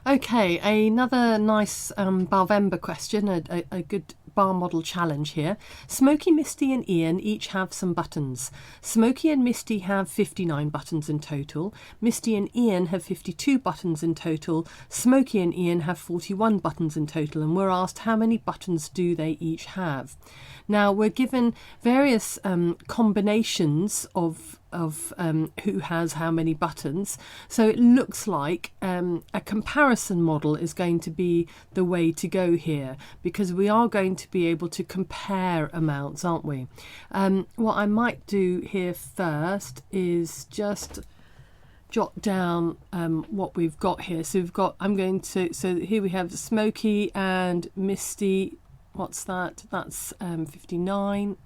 Okay, another nice Barvember question, a good bar model challenge here. Smokey, Misty and Ian each have some buttons. Smokey and Misty have 59 buttons in total. Misty and Ian have 52 buttons in total. Smokey and Ian have 41 buttons in total, and we're asked how many buttons do they each have. Now we're given various combinations of who has how many buttons, so it looks like a comparison model is going to be the way to go here, because we are going to be able to compare amounts, aren't we? What I might do here first is just jot down what we've got here. So we've got, so here we have Smokey and Misty. What's that? That's 59.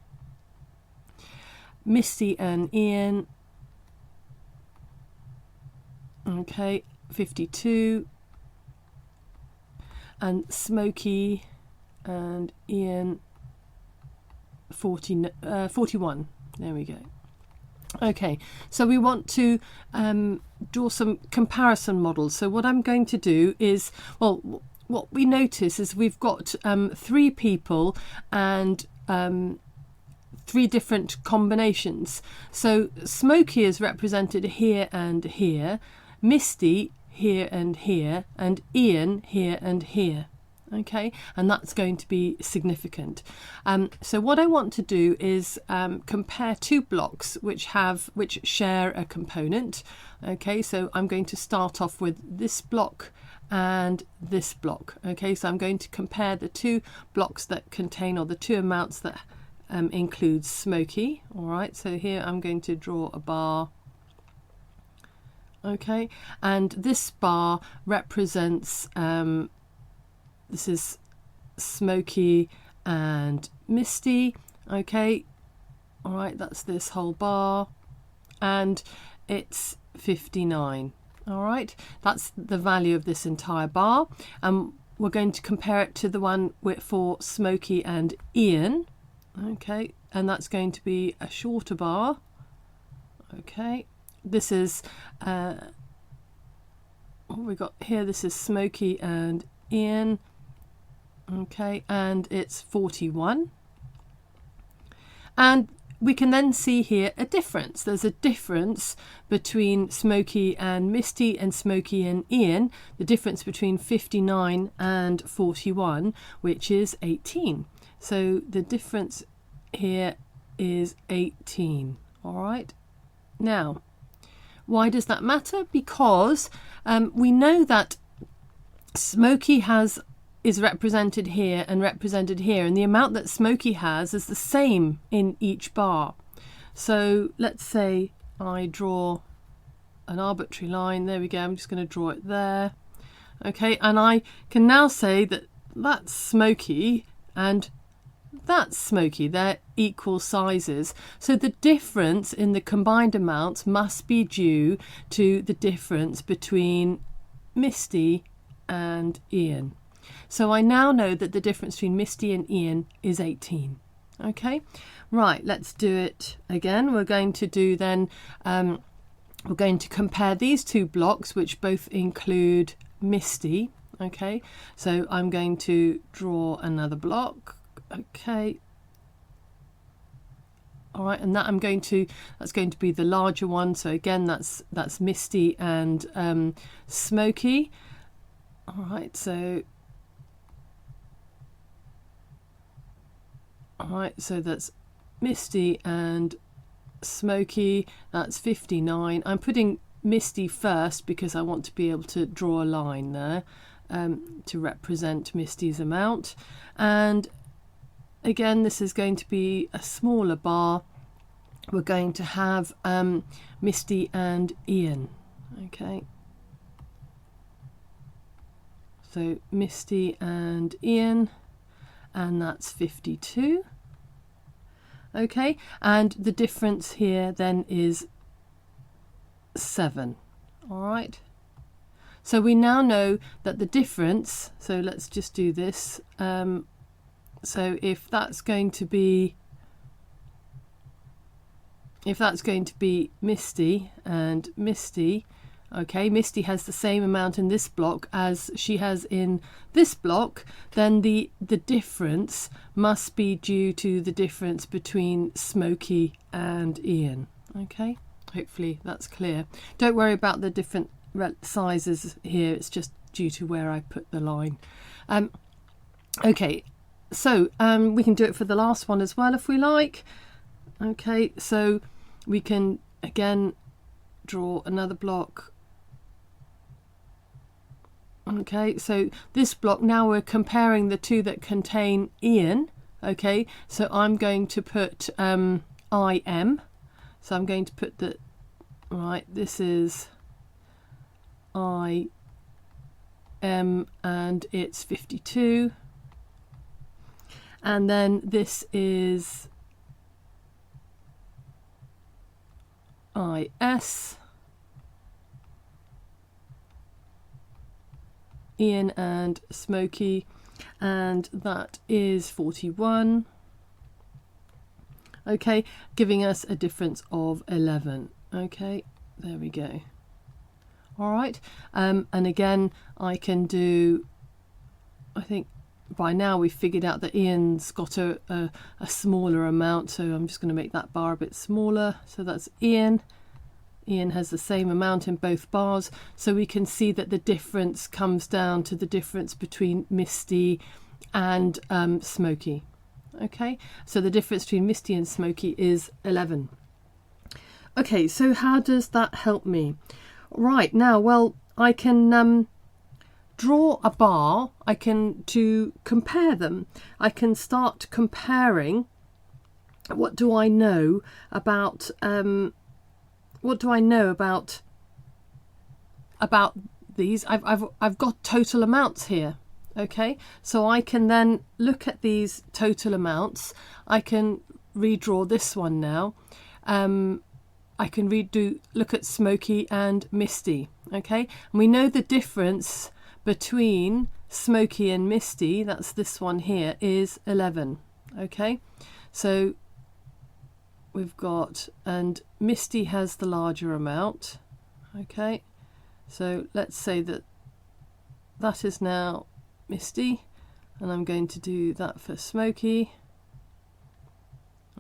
Misty and Ian, okay, 52. And Smokey and Ian, 41. There we go. Okay, so we want to draw some comparison models. So what I'm going to do is, well, what we notice is we've got 3 people and 3 different combinations. So Smokey is represented here and here, Misty here and here, and Ian here and here. Okay, and that's going to be significant. So what I want to do is compare 2 blocks which share a component. Okay, so I'm going to start off with this block and this block. Okay, so I'm going to compare the 2 blocks that contain, or the 2 amounts that include Smokey. All right, so here I'm going to draw a bar. Okay, and this bar represents this is Smokey and Misty. Okay, all right, that's this whole bar, and it's 59. All right, that's the value of this entire bar, and we're going to compare it to the one for Smokey and Ian. Okay, and that's going to be a shorter bar. Okay, this is what we got here. This is Smokey and Ian. Okay, and it's 41. And we can then see here a difference. There's a difference between Smokey and Misty and Smokey and Ian, the difference between 59 and 41, which is 18. So the difference here is 18. All right. Now, why does that matter? Because we know that Smokey is represented here and represented here, and the amount that Smokey has is the same in each bar. So let's say I draw an arbitrary line. There we go. I'm just going to draw it there. Okay, and I can now say that that's Smokey and that's Smokey. They're equal sizes. So the difference in the combined amounts must be due to the difference between Misty and Ian. So I now know that the difference between Misty and Ian is 18. Okay, right, let's do it again. We're going to do then, we're going to compare these 2 blocks, which both include Misty. Okay, so I'm going to draw another block. Okay, all right, and that's going to be the larger one. So again, that's Misty and Smokey. All right, so that's Misty and Smokey. That's 59. I'm putting Misty first because I want to be able to draw a line there to represent Misty's amount. And again, this is going to be a smaller bar. We're going to have Misty and Ian. Okay. So Misty and Ian, and that's 52. Okay, and the difference here then is 7. All right. So we now know that the difference, so let's just do this. So if that's going to be Misty and Misty, okay, Misty has the same amount in this block as she has in this block, then the difference must be due to the difference between Smokey and Ian. Okay, hopefully that's clear. Don't worry about the different sizes here, it's just due to where I put the line. Okay, so we can do it for the last one as well if we like. Okay, so we can again draw another block. Okay, so this block, now we're comparing the two that contain Ian. Okay, so I'm going to put IM. So I'm going to put the, right, this is IM and it's 52. And then this is IS. Ian and Smokey, and that is 41. Okay, giving us a difference of 11. Okay, there we go. All right, and again I can do, I think by now we've figured out that Ian's got a smaller amount, so I'm just going to make that bar a bit smaller. So that's Ian. Ian has the same amount in both bars, so we can see that the difference comes down to the difference between Misty and Smokey. Okay, so the difference between Misty and Smokey is 11. Okay, so how does that help me? Right, now, well, I can draw a bar, to compare them. I can start comparing what do I know about these. I've got total amounts here. Okay, so I can then look at these total amounts. I can redraw this one now. I can look at Smokey and Misty. Okay, and we know the difference between Smokey and Misty, that's this one here, is 11. Okay, so we've got, and Misty has the larger amount. Okay, so let's say that that is now Misty, and I'm going to do that for Smokey.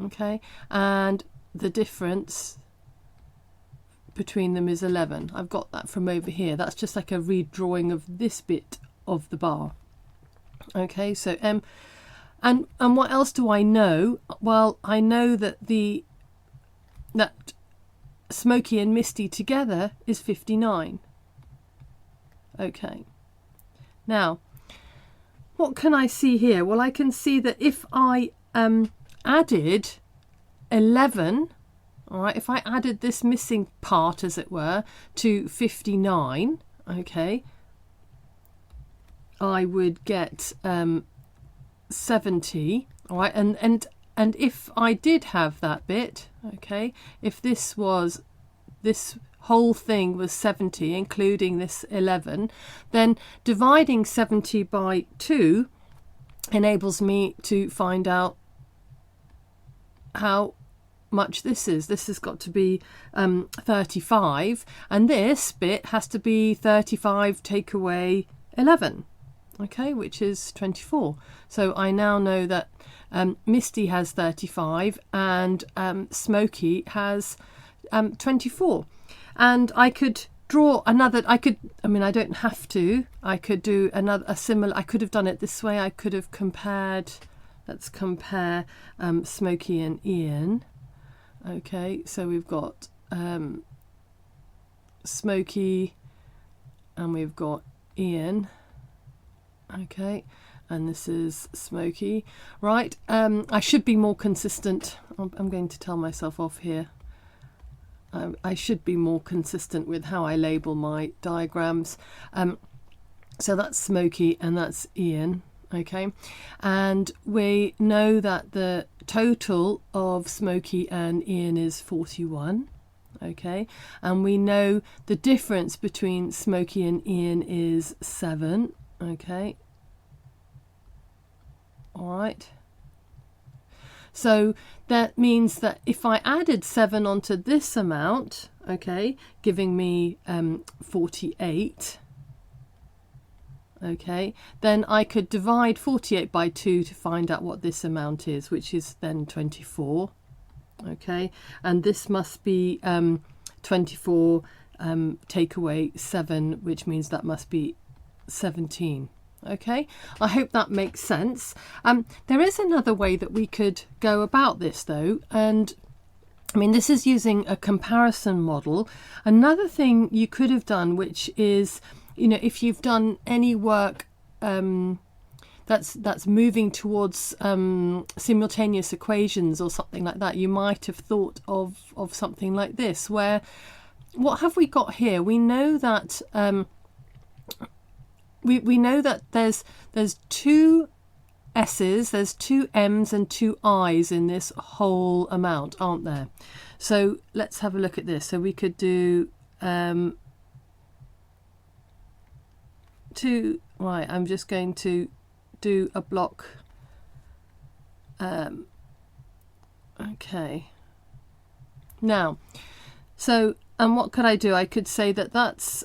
Okay, and the difference between them is 11. I've got that from over here. That's just like a redrawing of this bit of the bar. Okay, so and what else do I know? Well, I know that that Smokey and Misty together is 59. Okay, now what can I see here? Well, I can see that if I added 11, all right, if I added this missing part, as it were, to 59, okay, I would get 70, all right, and if I did have that bit, okay, if this whole thing was 70, including this 11, then dividing 70 by 2 enables me to find out how much this is. This has got to be 35, and this bit has to be 35 take away 11, okay, which is 24. So I now know that Misty has 35 and Smokey has 24. And I could draw another, I don't have to, I could do a similar, I could have done it this way. I could have compared, let's compare Smokey and Ian. Okay, so we've got Smokey and we've got Ian. Okay, and this is Smokey. Right, I should be more consistent. I'm going to tell myself off here. I should be more consistent with how I label my diagrams. So that's Smokey and that's Ian. Okay, and we know that the total of Smokey and Ian is 41. Okay, and we know the difference between Smokey and Ian is 7. Okay, all right. So that means that if I added 7 onto this amount, okay, giving me 48, okay, then I could divide 48 by 2 to find out what this amount is, which is then 24, okay, and this must be 24 take away 7, which means that must be 17. Okay, I hope that makes sense. There is another way that we could go about this though, and I mean this is using a comparison model. Another thing you could have done, which is, you know, if you've done any work that's moving towards simultaneous equations or something like that, you might have thought of something like this, where what have we got here? We know that we know that there's 2 S's, there's 2 M's and 2 I's in this whole amount, aren't there? So let's have a look at this. So we could do 2, right, I'm just going to do a block. Okay. Now, so, and what could I do? I could say that that's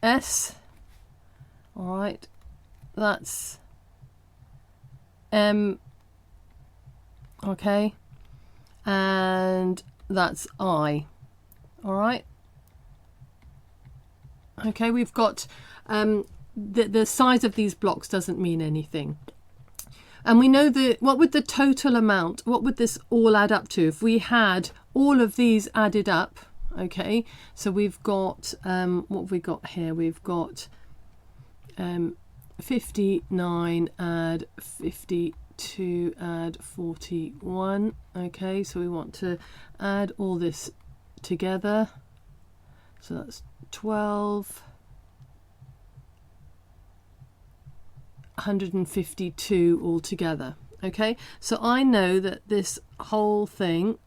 S. All right, that's M, okay, and that's I, all right. Okay, we've got the size of these blocks doesn't mean anything. And we know that what would the total amount, what would this all add up to if we had all of these added up? Okay, so we've got, what have we got here? We've got 59 add 52 add 41. Okay, so we want to add all this together. So that's 12. 152 altogether. Okay, so I know that this whole thing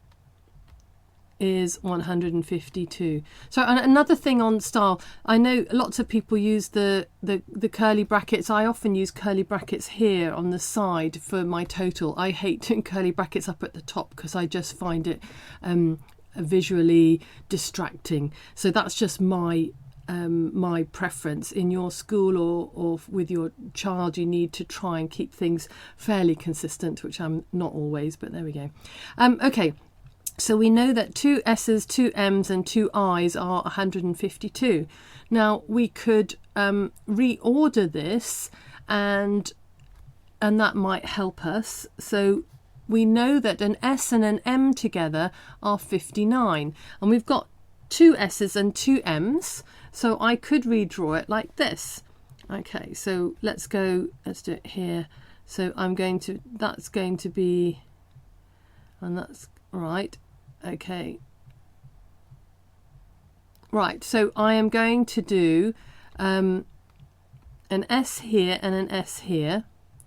is 152. So another thing on style, I know lots of people use the curly brackets. I often use curly brackets here on the side for my total. I hate doing curly brackets up at the top because I just find it visually distracting. So that's just my preference. In your school or with your child, you need to try and keep things fairly consistent, which I'm not always, but there we go. Okay, so we know that 2 S's, 2 M's and 2 I's are 152. Now we could reorder this and that might help us. So we know that an S and an M together are 59, and we've got 2 S's and 2 M's, so I could redraw it like this. Okay, so let's do it here. So that's going to be, and that's right, okay. Right, so I am going to do an S here and an S here,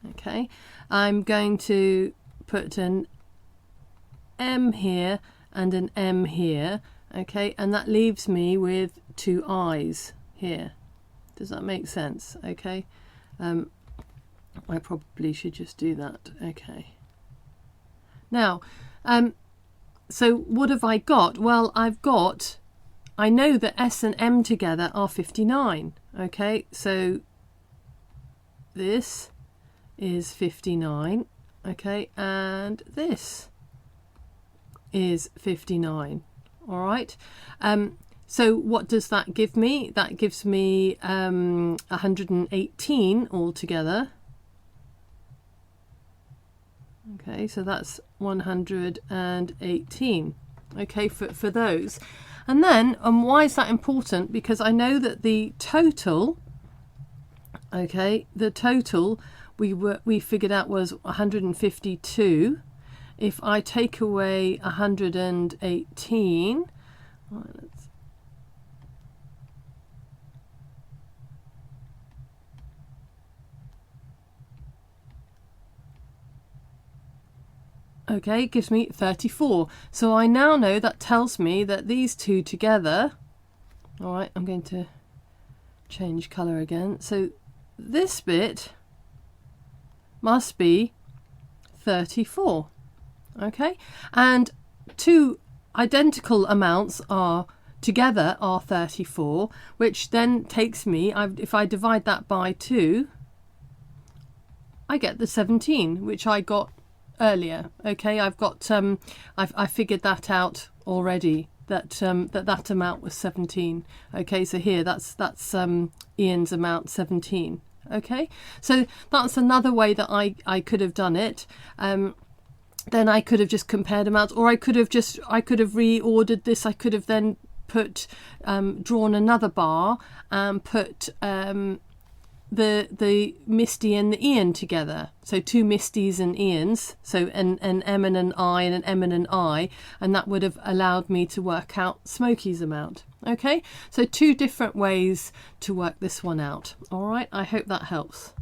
okay. I'm going to put an M here and an M here, okay, and that leaves me with 2 I's here. Does that make sense? Okay, I probably should just do that. Okay, now so what have I got? Well, I know that S and M together are 59. Okay, so this is 59, okay, and this is 59. All right, so what does that give me? That gives me 118 altogether. Okay, so that's 118, okay, for those. And then, why is that important? Because I know that the total, okay, the total we figured out was 152. If I take away 118, right, okay, gives me 34. So I now know, that tells me that these two together, all right, I'm going to change colour again. So this bit must be 34. Okay, and two identical amounts are together are 34, which then takes me, if I divide that by 2, I get the 17, which I got earlier. Okay, I've got I figured that out already, that that amount was 17. Okay, so here that's Ian's amount, 17. Okay, so that's another way that I could have done it. Then I could have just compared amounts, or I could have reordered this. I could have then put drawn another bar and put the Misty and the Ian together. So two Misties and Ians, so an M and an I and an M and an I, and that would have allowed me to work out Smokey's amount. Okay, so two different ways to work this one out. All right, I hope that helps.